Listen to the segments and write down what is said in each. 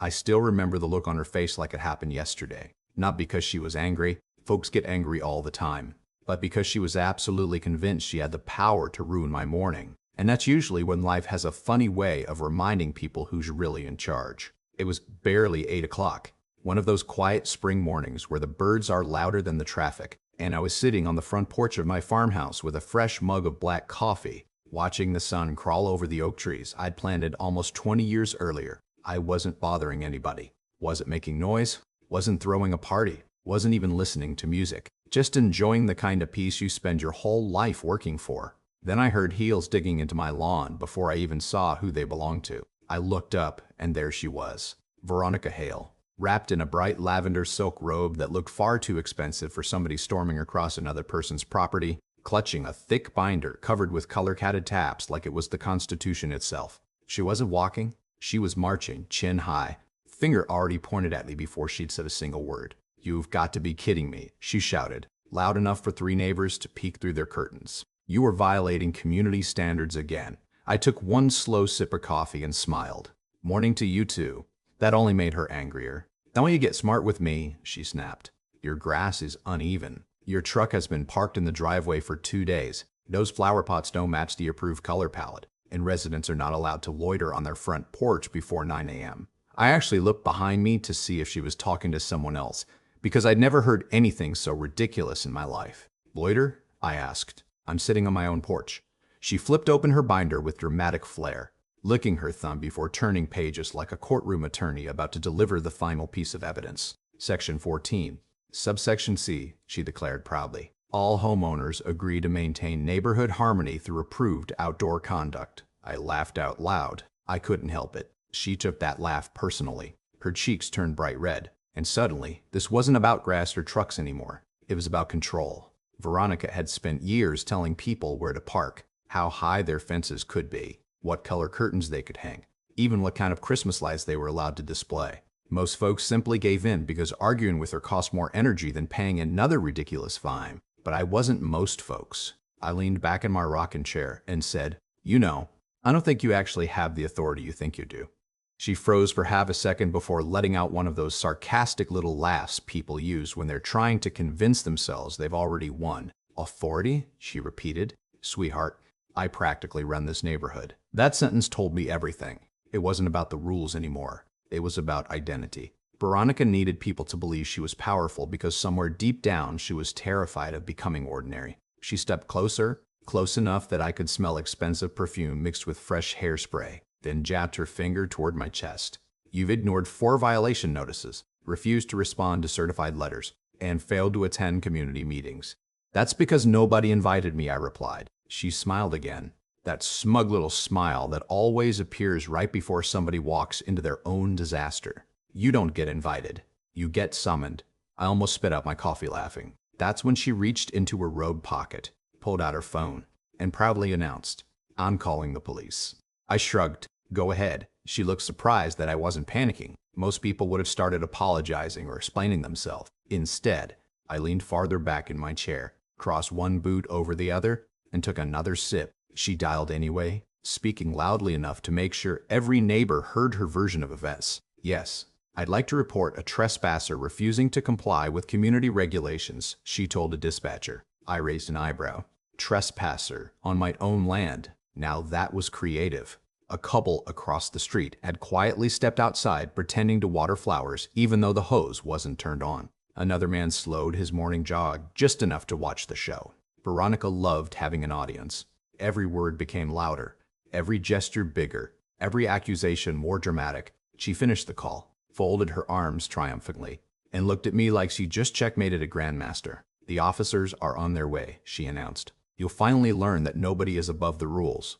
I still remember the look on her face like it happened yesterday. Not because she was angry, folks get angry all the time, but because she was absolutely convinced she had the power to ruin my morning. And that's usually when life has a funny way of reminding people who's really in charge. It was barely 8 o'clock, one of those quiet spring mornings where the birds are louder than the traffic, and I was sitting on the front porch of my farmhouse with a fresh mug of black coffee, watching the sun crawl over the oak trees I'd planted almost 20 years earlier. I wasn't bothering anybody, wasn't making noise, wasn't throwing a party, wasn't even listening to music, just enjoying the kind of peace you spend your whole life working for. Then I heard heels digging into my lawn before I even saw who they belonged to. I looked up, and there she was, Veronica Hale, wrapped in a bright lavender silk robe that looked far too expensive for somebody storming across another person's property, clutching a thick binder covered with color-coded tabs like it was the Constitution itself. She wasn't walking, she was marching, chin high, finger already pointed at me before she'd said a single word. "You've got to be kidding me," she shouted, loud enough for 3 neighbors to peek through their curtains. "You are violating community standards again." I took one slow sip of coffee and smiled. "Morning to you too." That only made her angrier. "Don't you get smart with me," she snapped. "Your grass is uneven. Your truck has been parked in the driveway for 2 days. Those flower pots don't match the approved color palette, and residents are not allowed to loiter on their front porch before 9 a.m. I actually looked behind me to see if she was talking to someone else, because I'd never heard anything so ridiculous in my life. "Loiter?" I asked. "I'm sitting on my own porch." She flipped open her binder with dramatic flair, licking her thumb before turning pages like a courtroom attorney about to deliver the final piece of evidence. "Section 14, subsection C," she declared proudly. "All homeowners agree to maintain neighborhood harmony through approved outdoor conduct." I laughed out loud. I couldn't help it. She took that laugh personally. Her cheeks turned bright red. And suddenly, this wasn't about grass or trucks anymore. It was about control. Veronica had spent years telling people where to park, how high their fences could be, what color curtains they could hang, even what kind of Christmas lights they were allowed to display. Most folks simply gave in because arguing with her cost more energy than paying another ridiculous fine. But I wasn't most folks. I leaned back in my rocking chair and said, "You know, I don't think you actually have the authority you think you do." She froze for half a second before letting out one of those sarcastic little laughs people use when they're trying to convince themselves they've already won. "Authority?" she repeated. "Sweetheart, I practically run this neighborhood." That sentence told me everything. It wasn't about the rules anymore. It was about identity. Veronica needed people to believe she was powerful because somewhere deep down she was terrified of becoming ordinary. She stepped closer, close enough that I could smell expensive perfume mixed with fresh hairspray, then jabbed her finger toward my chest. "You've ignored 4 violation notices, refused to respond to certified letters, and failed to attend community meetings." "That's because nobody invited me," I replied. She smiled again, that smug little smile that always appears right before somebody walks into their own disaster. "You don't get invited. You get summoned." I almost spit out my coffee laughing. That's when she reached into her robe pocket, pulled out her phone, and proudly announced, "I'm calling the police." I shrugged. "Go ahead." She looked surprised that I wasn't panicking. Most people would have started apologizing or explaining themselves. Instead, I leaned farther back in my chair, crossed one boot over the other, and took another sip. She dialed anyway, speaking loudly enough to make sure every neighbor heard her version of events. "Yes, I'd like to report a trespasser refusing to comply with community regulations," she told a dispatcher. I raised an eyebrow. Trespasser on my own land. Now that was creative. A couple across the street had quietly stepped outside pretending to water flowers even though the hose wasn't turned on. Another man slowed his morning jog just enough to watch the show. Veronica loved having an audience. Every word became louder, every gesture bigger, every accusation more dramatic. She finished the call, folded her arms triumphantly, and looked at me like she just checkmated a grandmaster. "The officers are on their way," she announced. "You'll finally learn that nobody is above the rules."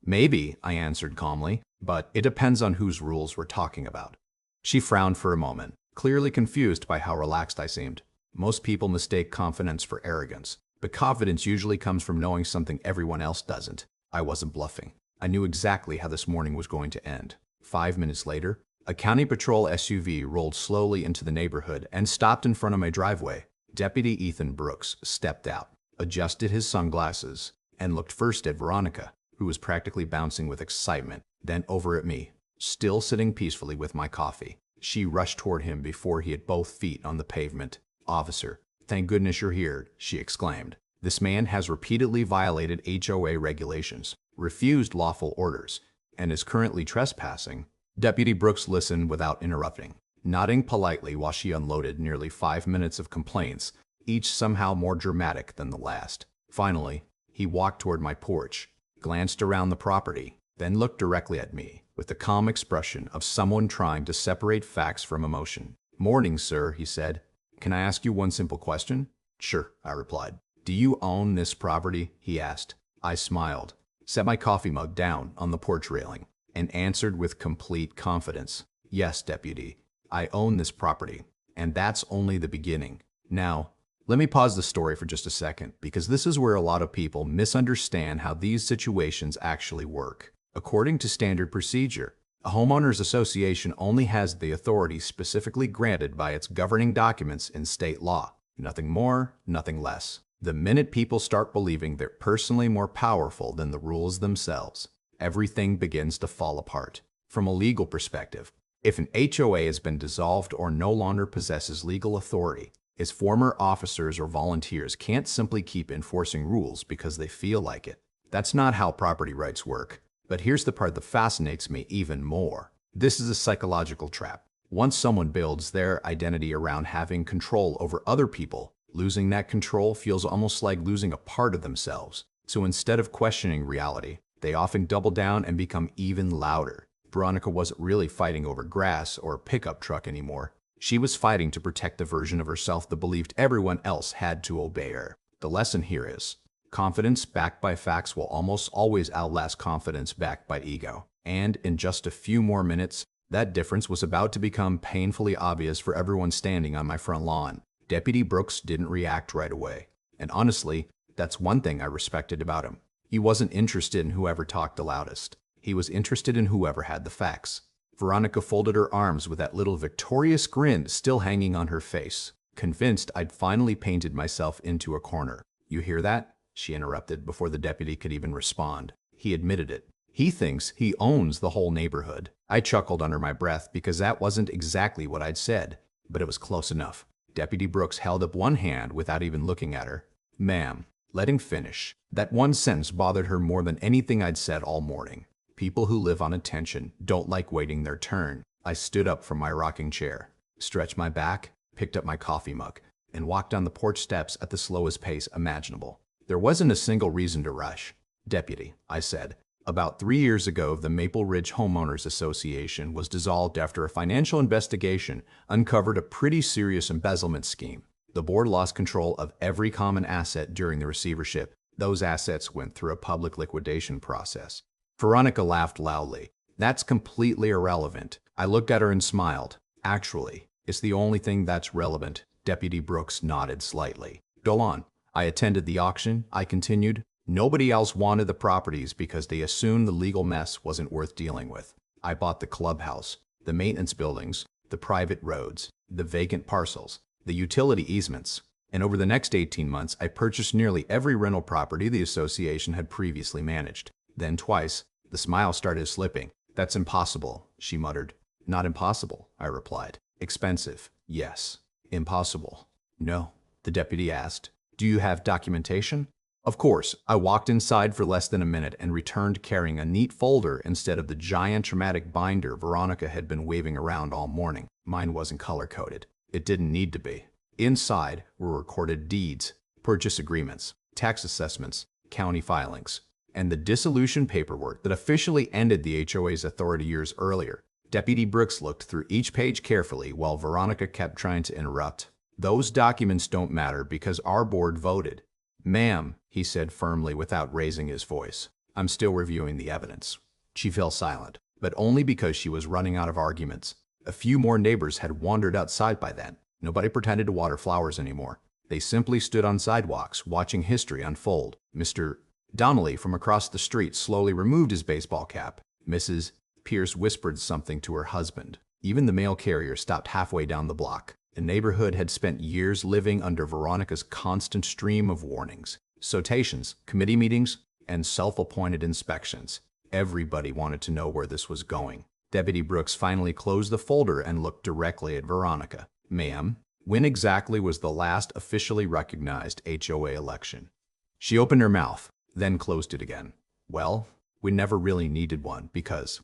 "Maybe," I answered calmly, "but it depends on whose rules we're talking about." She frowned for a moment, clearly confused by how relaxed I seemed. Most people mistake confidence for arrogance, but confidence usually comes from knowing something everyone else doesn't. I wasn't bluffing. I knew exactly how this morning was going to end. 5 minutes later, a county patrol SUV rolled slowly into the neighborhood and stopped in front of my driveway. Deputy Ethan Brooks stepped out, adjusted his sunglasses, and looked first at Veronica, who was practically bouncing with excitement, then over at me. still sitting peacefully with my coffee. She rushed toward him before he had both feet on the pavement. "Officer, thank goodness you're here," she exclaimed. "This man has repeatedly violated HOA regulations, refused lawful orders, and is currently trespassing." Deputy Brooks listened without interrupting, nodding politely while she unloaded nearly 5 minutes of complaints, each somehow more dramatic than the last. Finally, he walked toward my porch, glanced around the property, then looked directly at me with the calm expression of someone trying to separate facts from emotion. "Morning, sir," he said. "Can I ask you one simple question?" "Sure," I replied. "Do you own this property?" he asked. I smiled, set my coffee mug down on the porch railing, and answered with complete confidence. "Yes, Deputy, I own this property, and that's only the beginning." Now, let me pause the story for just a second, because this is where a lot of people misunderstand how these situations actually work. According to standard procedure, a homeowners association only has the authority specifically granted by its governing documents in state law. Nothing more, nothing less. The minute people start believing they're personally more powerful than the rules themselves, everything begins to fall apart. From a legal perspective, if an HOA has been dissolved or no longer possesses legal authority, its former officers or volunteers can't simply keep enforcing rules because they feel like it. That's not how property rights work. But here's the part that fascinates me even more. This is a psychological trap. Once someone builds their identity around having control over other people, losing that control feels almost like losing a part of themselves. So instead of questioning reality, they often double down and become even louder. Veronica wasn't really fighting over grass or a pickup truck anymore. She was fighting to protect the version of herself that believed everyone else had to obey her. The lesson here is, confidence backed by facts will almost always outlast confidence backed by ego. And in just a few more minutes, that difference was about to become painfully obvious for everyone standing on my front lawn. Deputy Brooks didn't react right away. And honestly, that's one thing I respected about him. He wasn't interested in whoever talked the loudest. He was interested in whoever had the facts. Veronica folded her arms with that little victorious grin still hanging on her face, convinced I'd finally painted myself into a corner. "You hear that?" she interrupted before the deputy could even respond. He admitted it. "He thinks he owns the whole neighborhood." I chuckled under my breath because that wasn't exactly what I'd said, but it was close enough. Deputy Brooks held up one hand without even looking at her. "Ma'am, let him finish." That one sentence bothered her more than anything I'd said all morning. People who live on attention don't like waiting their turn. I stood up from my rocking chair, stretched my back, picked up my coffee mug, and walked down the porch steps at the slowest pace imaginable. There wasn't a single reason to rush. "Deputy," I said, "about 3 years ago, the Maple Ridge Homeowners Association was dissolved after a financial investigation uncovered a pretty serious embezzlement scheme. The board lost control of every common asset during the receivership. Those assets went through a public liquidation process." Veronica laughed loudly. "That's completely irrelevant." I looked at her and smiled. "Actually, it's the only thing that's relevant." Deputy Brooks nodded slightly. "Go on." "I attended the auction," I continued. "Nobody else wanted the properties because they assumed the legal mess wasn't worth dealing with. I bought the clubhouse, the maintenance buildings, the private roads, the vacant parcels, the utility easements. And over the next 18 months, I purchased nearly every rental property the association had previously managed. Then twice, the smile started slipping. "That's impossible," she muttered. "Not impossible," I replied. "Expensive, yes. Impossible, no." The deputy asked, "Do you have documentation?" Of course. I walked inside for less than a minute and returned carrying a neat folder instead of the giant traumatic binder Veronica had been waving around all morning. Mine wasn't color-coded. It didn't need to be. Inside were recorded deeds, purchase agreements, tax assessments, county filings, and the dissolution paperwork that officially ended the HOA's authority years earlier. Deputy Brooks looked through each page carefully while Veronica kept trying to interrupt. "Those documents don't matter because our board voted." "Ma'am," he said firmly without raising his voice, "I'm still reviewing the evidence." She fell silent, but only because she was running out of arguments. A few more neighbors had wandered outside by then. Nobody pretended to water flowers anymore. They simply stood on sidewalks, watching history unfold. Mr. Donnelly from across the street slowly removed his baseball cap. Mrs. Pierce whispered something to her husband. Even the mail carrier stopped halfway down the block. The neighborhood had spent years living under Veronica's constant stream of warnings, citations, committee meetings, and self-appointed inspections. Everybody wanted to know where this was going. Deputy Brooks finally closed the folder and looked directly at Veronica. Ma'am, when exactly was the last officially recognized HOA election? She opened her mouth, then closed it again. Well, we never really needed one because,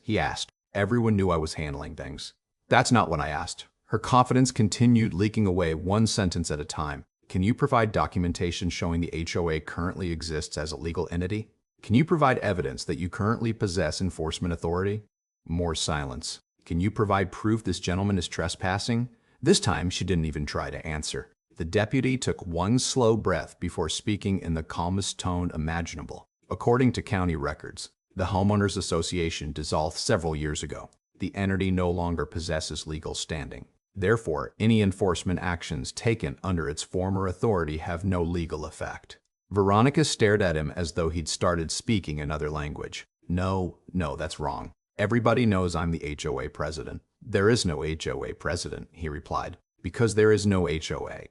he asked, everyone knew I was handling things. That's not what I asked. Her confidence continued leaking away one sentence at a time. Can you provide documentation showing the HOA currently exists as a legal entity? Can you provide evidence that you currently possess enforcement authority? More silence. Can you provide proof this gentleman is trespassing? This time, she didn't even try to answer. The deputy took one slow breath before speaking in the calmest tone imaginable. According to county records, the Homeowners Association dissolved several years ago. The entity no longer possesses legal standing. Therefore, any enforcement actions taken under its former authority have no legal effect. Veronica stared at him as though he'd started speaking another language. No, that's wrong. Everybody knows I'm the HOA president. There is no HOA president, he replied, because there is no HOA.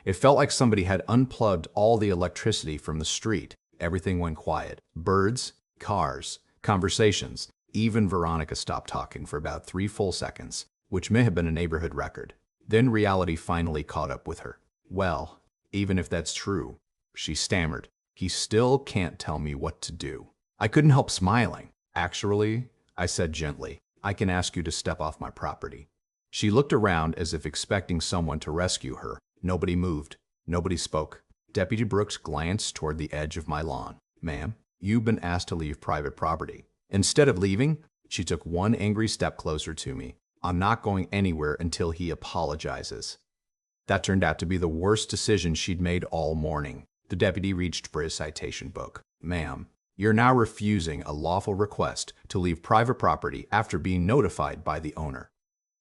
It felt like somebody had unplugged all the electricity from the street. Everything went quiet. Birds, cars, conversations. Even Veronica stopped talking for about 3 full seconds, which may have been a neighborhood record. Then reality finally caught up with her. Well, even if that's true, she stammered, he still can't tell me what to do. I couldn't help smiling. Actually, I said gently, I can ask you to step off my property. She looked around as if expecting someone to rescue her. Nobody moved. Nobody spoke. Deputy Brooks glanced toward the edge of my lawn. Ma'am, you've been asked to leave private property. Instead of leaving, she took one angry step closer to me. I'm not going anywhere until he apologizes. That turned out to be the worst decision she'd made all morning. The deputy reached for his citation book. Ma'am, you're now refusing a lawful request to leave private property after being notified by the owner.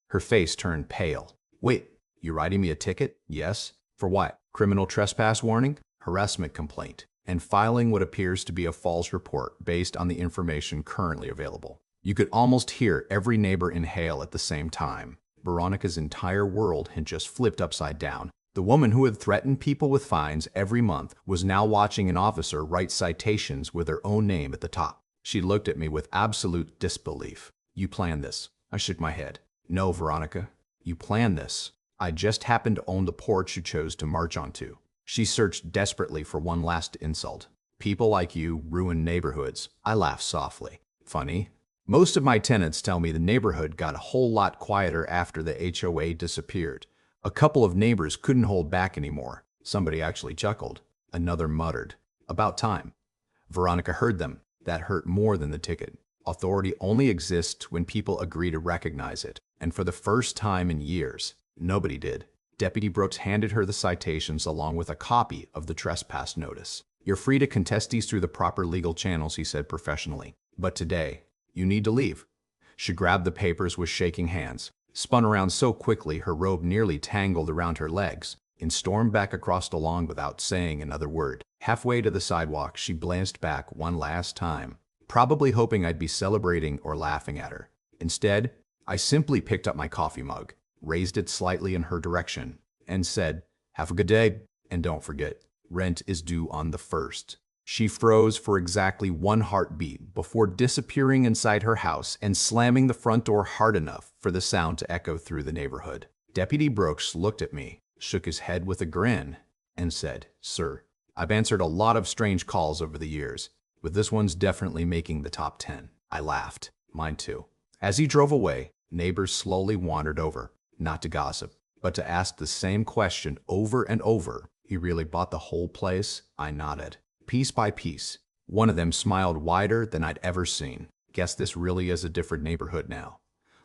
Her face turned pale. Wait, you writing me a ticket? Yes. For what? Criminal trespass warning, harassment complaint, and filing what appears to be a false report based on the information currently available. You could almost hear every neighbor inhale at the same time. Veronica's entire world had just flipped upside down. The woman who had threatened people with fines every month was now watching an officer write citations with her own name at the top. She looked at me with absolute disbelief. You planned this. I shook my head. No, Veronica, you planned this. I just happened to own the porch you chose to march onto. She searched desperately for one last insult. People like you ruin neighborhoods. I laughed softly. Funny. Most of my tenants tell me the neighborhood got a whole lot quieter after the HOA disappeared. A couple of neighbors couldn't hold back anymore. Somebody actually chuckled. Another muttered. About time. Veronica heard them. That hurt more than the ticket. Authority only exists when people agree to recognize it. And for the first time in years, nobody did. Deputy Brooks handed her the citations along with a copy of the trespass notice. You're free to contest these through the proper legal channels, he said professionally. But today, you need to leave. She grabbed the papers with shaking hands, spun around so quickly her robe nearly tangled around her legs, and stormed back across the lawn without saying another word. Halfway to the sidewalk, she glanced back one last time, probably hoping I'd be celebrating or laughing at her. Instead, I simply picked up my coffee mug, raised it slightly in her direction, and said, "Have a good day, and don't forget, rent is due on the 1st. She froze for exactly one heartbeat before disappearing inside her house and slamming the front door hard enough for the sound to echo through the neighborhood. Deputy Brooks looked at me, shook his head with a grin, and said, "Sir, I've answered a lot of strange calls over the years, but this one's definitely making the top 10. I laughed. Mine too. As he drove away, neighbors slowly wandered over, not to gossip, but to ask the same question over and over. He really bought the whole place? I nodded. Piece by piece. One of them smiled wider than I'd ever seen. Guess this really is a different neighborhood now.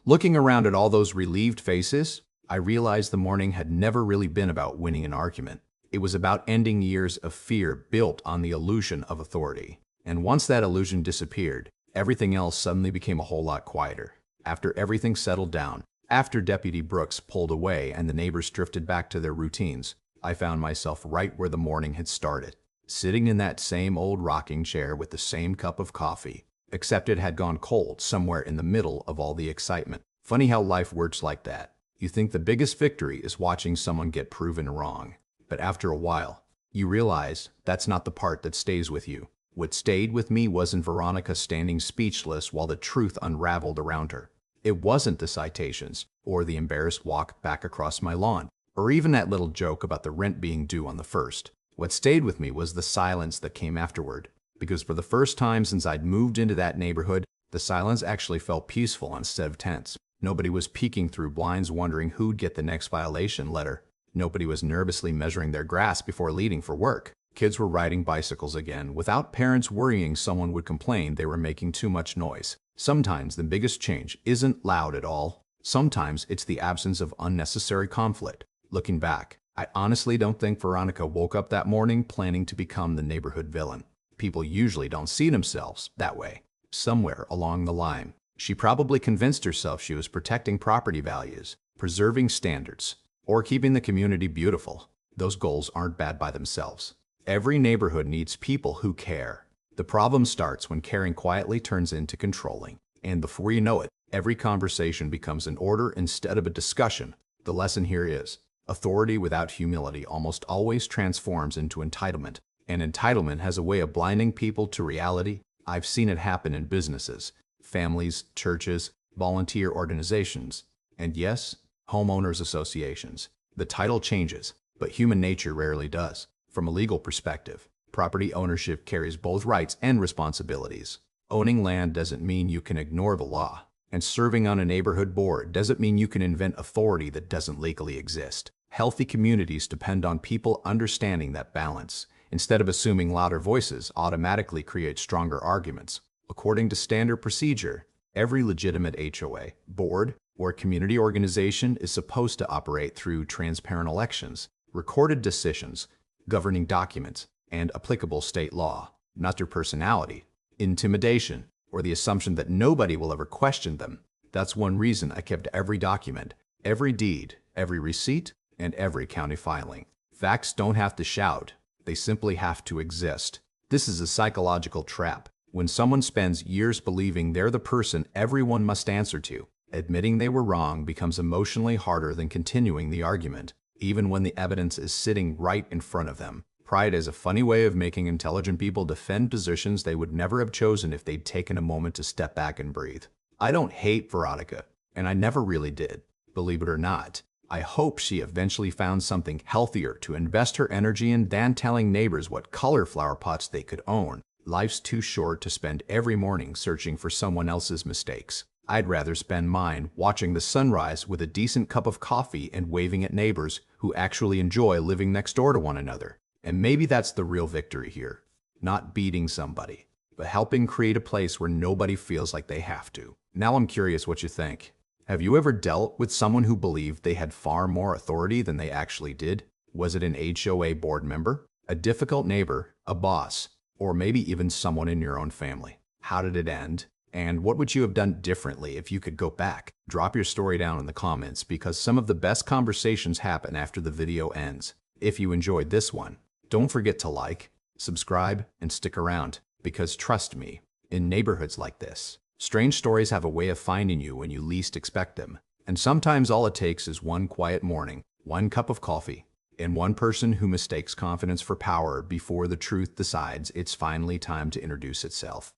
Looking around at all those relieved faces, I realized the morning had never really been about winning an argument. It was about ending years of fear built on the illusion of authority. And once that illusion disappeared, everything else suddenly became a whole lot quieter. After everything settled down, after Deputy Brooks pulled away and the neighbors drifted back to their routines, I found myself right where the morning had started, sitting in that same old rocking chair with the same cup of coffee, except it had gone cold somewhere in the middle of all the excitement. Funny how life works like that. You think the biggest victory is watching someone get proven wrong. But after a while, you realize that's not the part that stays with you. What stayed with me wasn't Veronica standing speechless while the truth unraveled around her. It wasn't the citations, or the embarrassed walk back across my lawn, or even that little joke about the rent being due on the 1st. What stayed with me was the silence that came afterward, because for the first time since I'd moved into that neighborhood, the silence actually felt peaceful instead of tense. Nobody was peeking through blinds wondering who'd get the next violation letter. Nobody was nervously measuring their grass before leaving for work. Kids were riding bicycles again, without parents worrying someone would complain they were making too much noise. Sometimes the biggest change isn't loud at all. Sometimes it's the absence of unnecessary conflict. Looking back, I honestly don't think Veronica woke up that morning planning to become the neighborhood villain. People usually don't see themselves that way. Somewhere along the line, she probably convinced herself she was protecting property values, preserving standards, or keeping the community beautiful. Those goals aren't bad by themselves. Every neighborhood needs people who care. The problem starts when caring quietly turns into controlling. And before you know it, every conversation becomes an order instead of a discussion. The lesson here is, authority without humility almost always transforms into entitlement. And entitlement has a way of blinding people to reality. I've seen it happen in businesses, families, churches, volunteer organizations, and yes, homeowners associations. The title changes, but human nature rarely does. From a legal perspective, property ownership carries both rights and responsibilities. Owning land doesn't mean you can ignore the law, and serving on a neighborhood board doesn't mean you can invent authority that doesn't legally exist. Healthy communities depend on people understanding that balance. Instead of assuming louder voices automatically create stronger arguments. According to standard procedure, every legitimate HOA, board, or community organization is supposed to operate through transparent elections, recorded decisions, governing documents, and applicable state law, not through personality, intimidation, or the assumption that nobody will ever question them. That's one reason I kept every document, every deed, every receipt, and every county filing. Facts don't have to shout. They simply have to exist. This is a psychological trap. When someone spends years believing they're the person everyone must answer to, admitting they were wrong becomes emotionally harder than continuing the argument, even when the evidence is sitting right in front of them. Pride is a funny way of making intelligent people defend positions they would never have chosen if they'd taken a moment to step back and breathe. I don't hate Veronica, and I never really did, believe it or not. I hope she eventually found something healthier to invest her energy in than telling neighbors what color flower pots they could own. Life's too short to spend every morning searching for someone else's mistakes. I'd rather spend mine watching the sunrise with a decent cup of coffee and waving at neighbors who actually enjoy living next door to one another. And maybe that's the real victory here. Not beating somebody, but helping create a place where nobody feels like they have to. Now I'm curious what you think. Have you ever dealt with someone who believed they had far more authority than they actually did? Was it an HOA board member, a difficult neighbor, a boss, or maybe even someone in your own family? How did it end? And what would you have done differently if you could go back? Drop your story down in the comments because some of the best conversations happen after the video ends. If you enjoyed this one, don't forget to like, subscribe, and stick around because trust me, in neighborhoods like this, strange stories have a way of finding you when you least expect them. And sometimes all it takes is one quiet morning, one cup of coffee, and one person who mistakes confidence for power before the truth decides it's finally time to introduce itself.